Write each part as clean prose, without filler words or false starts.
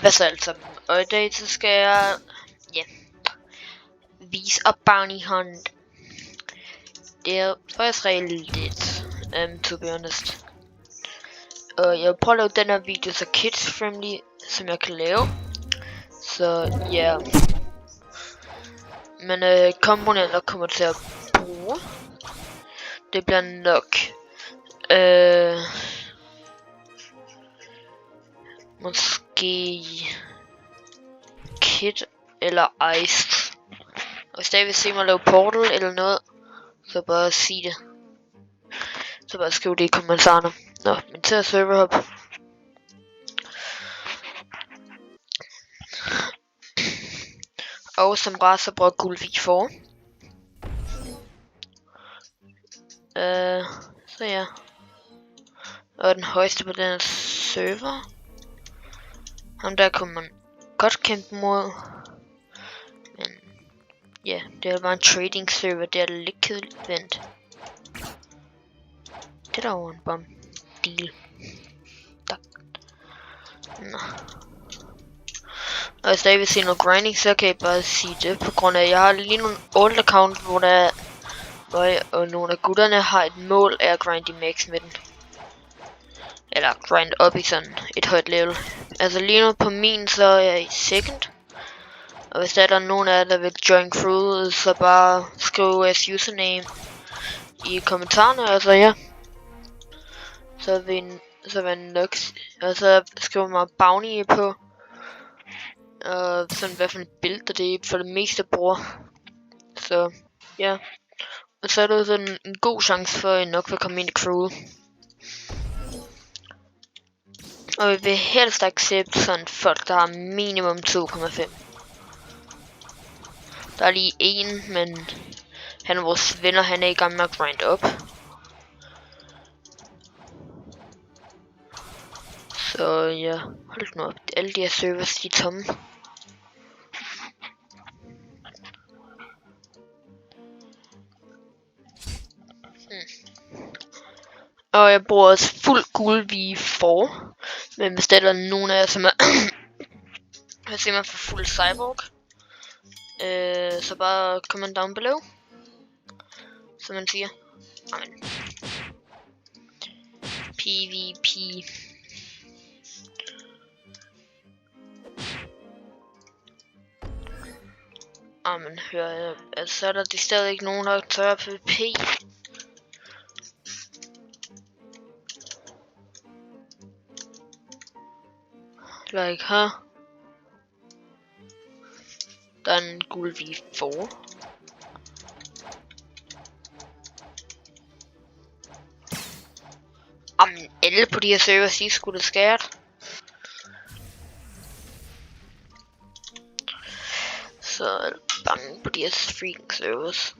Hvad så alt sammen? Og i dag så skal jeg vise op Bounty Hunt. Det er faktisk lidt, to be honest. Og jeg vil prøve at lave den her video så kids friendly som jeg kan lave. Så ja. Men komponenter kommer til at bruge. Det bliver nok måske Kit eller Ice. Og hvis der vil se mig lave Portal eller noget, så bare sig det. Så bare skriv det i kommentarerne. Nå, men til at serverhop. Og som racer bruger Gulvi for. Så ja. Og den højeste på den server. Ham der kunne man godt kæmpe mod. Men ja, det er bare en trading server. Det er lidt kedeligt. Vent. Det der var en bom deal. Tak. Nå. Og hvis der vil se noget grinding, så kan jeg bare sige det. På grund af, at jeg har lige nogle old account, hvor der og nogle af gutterne har et mål af at grinde max med den. Eller grind op i sådan et højt level. Altså lige nu på min, så er jeg i second. Og hvis der er nogen af jer, der vil join crewet, så bare skriv jeres username i kommentarerne, altså ja. Så vil jeg nok, og så skriver man bounty på. Og sådan hvad for et billede det er for det meste bruger. Så ja. Og så er det sådan en god chance for at I nok vil komme ind i crewet. Og vi vil helst accepte sådan folk der har minimum 2,5. Der er lige en, men han er vores venner, han er i gang med at grind op. Så ja, hold nu op. Alle de her servers, de er tomme. Og jeg bruger også fuld Gulvi for. Men hvis der er nogen af jer, som er jeg ser mig for fuld cyborg, så bare comment down below. Som man siger. Amen. PvP. Amen, hører jeg. Altså er der stadig ikke nogen, der tør PvP. Like her. Der er en Gulvi for. Jamen, alle på de her servers, de skulle da skært. Så er jeg bange på de her freaking servers.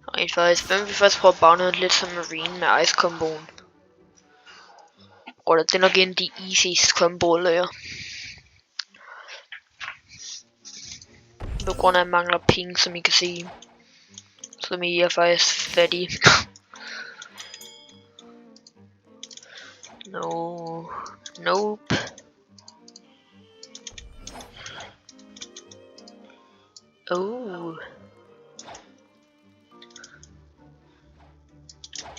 Og faktisk, hvem vil først prøve at bagne lidt som Marine med Ice komboen? Og det er nok en af de easiest komboer, jeg. På grund af at jeg mangler ping, som I kan se. Som I er faktisk fattige. No. Nope. Oh.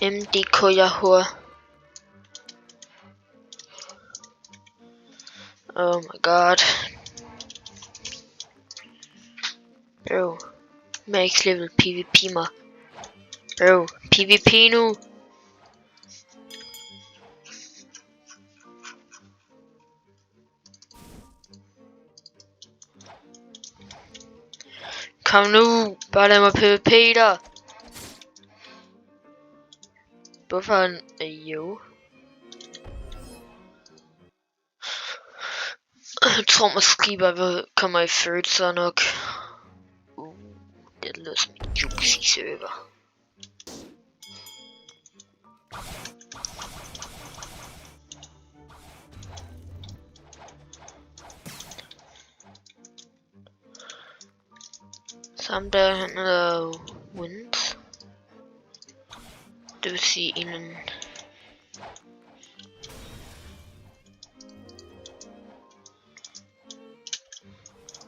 MDK Yahoo. Oh my god. Bro. Max level PvP mig. Bro. PvP nu. Kom nu. Bare lad mig PvP dig. Hvorfor han jo? Jeg tror måske bare vi kommer i third så nok. Det lyder som en juicy server. Samme der, han er wins. Det vil sige en eller anden.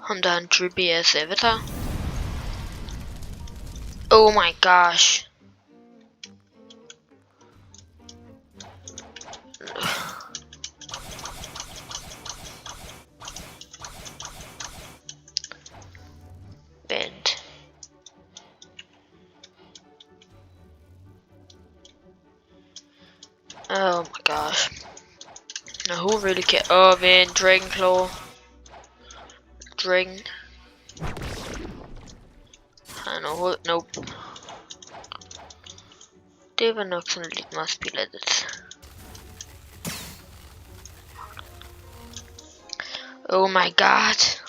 Ham der er en trippy ass avatar. Oh my gosh. Band. Oh my gosh. Now who really cares? Oh man, Dragon Claw. Dragon. Han overhovedet, nope. Det var nok sådan lidt meget spillet. Oh my god.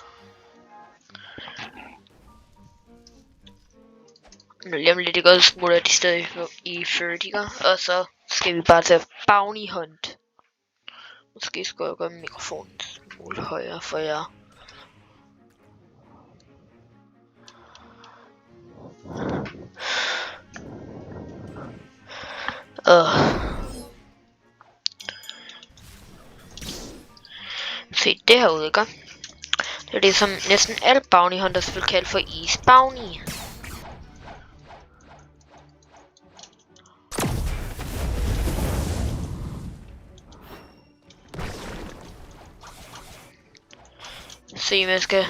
Nu lige om lidt ikke også smutter de stadig i Ferdiger, og så skal vi bare tage Bounty Hunt. Måske skal jeg gøre mikrofonen en smule højere for jer. Se det herude, ikke? Det er det som næsten alle Bounty Hunters vil kalde for Easy Bounty. Se, man skal...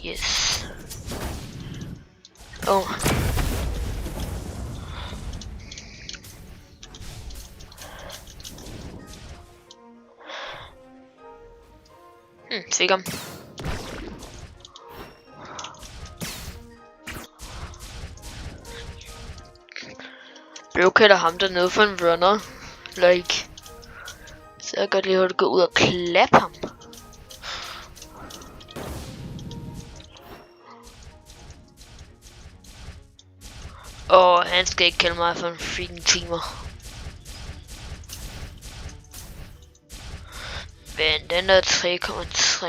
Yes. Oh. Fik ham. Bro kalder ham dernede for en runner. Like. Så jeg godt lige at gå ud og klappe ham. Og han skal ikke kalde mig for en freaking timer. Men den er 3,3.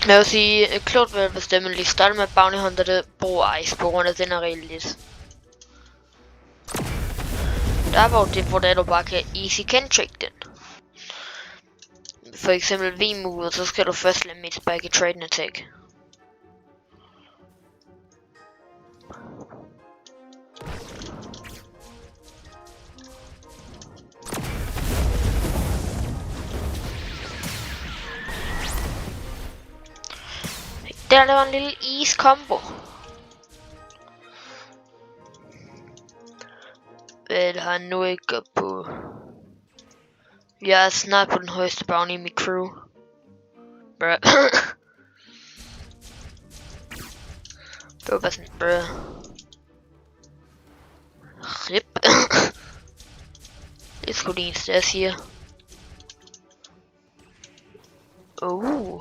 Men jeg vil sige, klogt vil jeg bestemme lige starte med Bounty Hunter, det bruger Ice på grund af den er rigtig lidt. Der var det, hvor du bare kan easy can-trick den. For eksempel V-move, så skal du først lade mit back i trade attack. Der var en lille ease combo. Hvad har nu ikke på? Jeg er snart på den højeste bounty i mit crew. Bruh. Det var bare sådan, bruh. Rip. Det er sgu det eneste, jeg siger. Yo,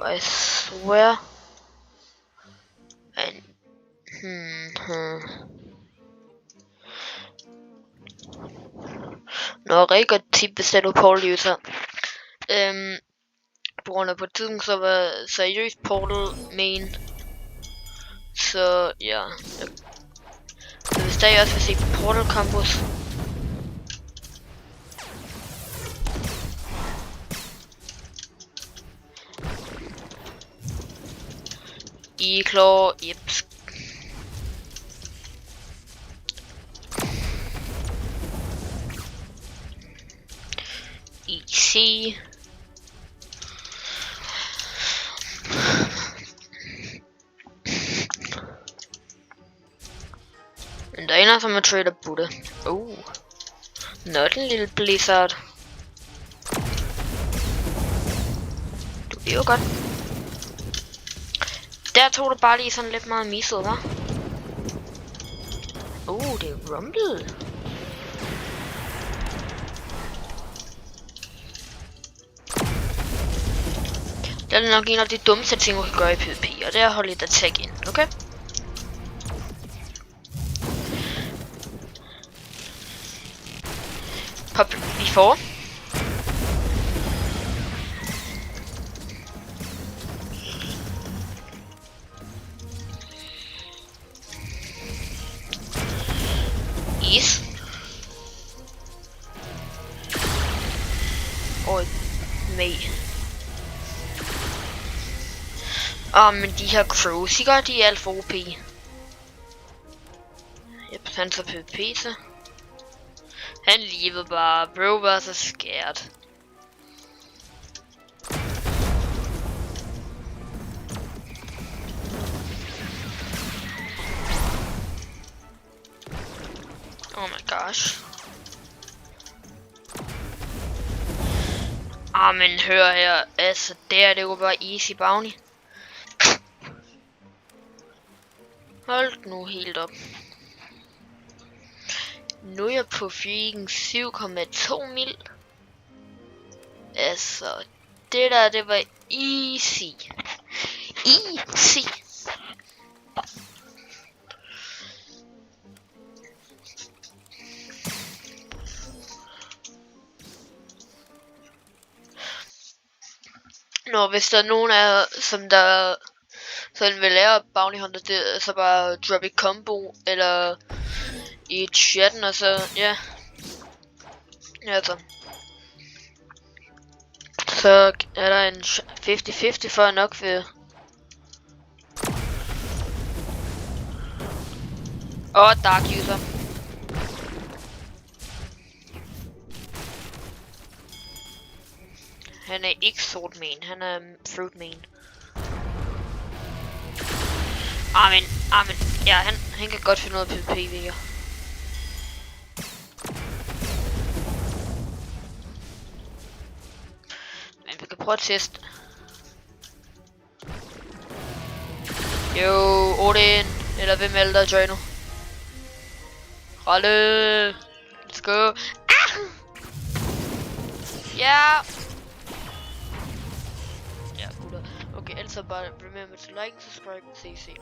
I swear. And rigtig godt tip, hvis du Portal user. På grund af på tiden så var seriøst Portal main. Så ja. Så hvis der også vil se Portal Campus. E-claw, yips. EC. Men der er en som er trader Buddha. Not en lille blizzard. Du er jo godt. Der tog du bare lige sådan lidt meget misset, hva'? Det er Rumble. Det er nok en af de dummeste ting, du kan gøre i PvP, og det er at holde lidt attack ind, okay? Hop, vi får. Is. Og med. Men de her Croziger, de er alt for OP. Yep, han tager PvP så. Han levede bare. Bro var så scared. Oh my gosh. Men hør her, altså det var bare easy bounty. Hold nu helt op. Nu er jeg på freaking 7,2 mil. Altså, det var easy. Easy. Nå, hvis der er nogen af jer, som der sådan vil lære Bounty Hunter, det er så bare drop et combo, eller i chatten, og så, ja. Ja, så er der en 50-50 for nok ved. Dark User. Han er ikke sort main, han er fruit main. Amen. Ja, han kan godt finde noget PvP ved. Men vi kan prøve at teste. Jo, Odin, eller hvem er der joiner? Rolle, let's go. Ja. Ja, gutter. Okay, ellers bare remember to like, subscribe, see you soon.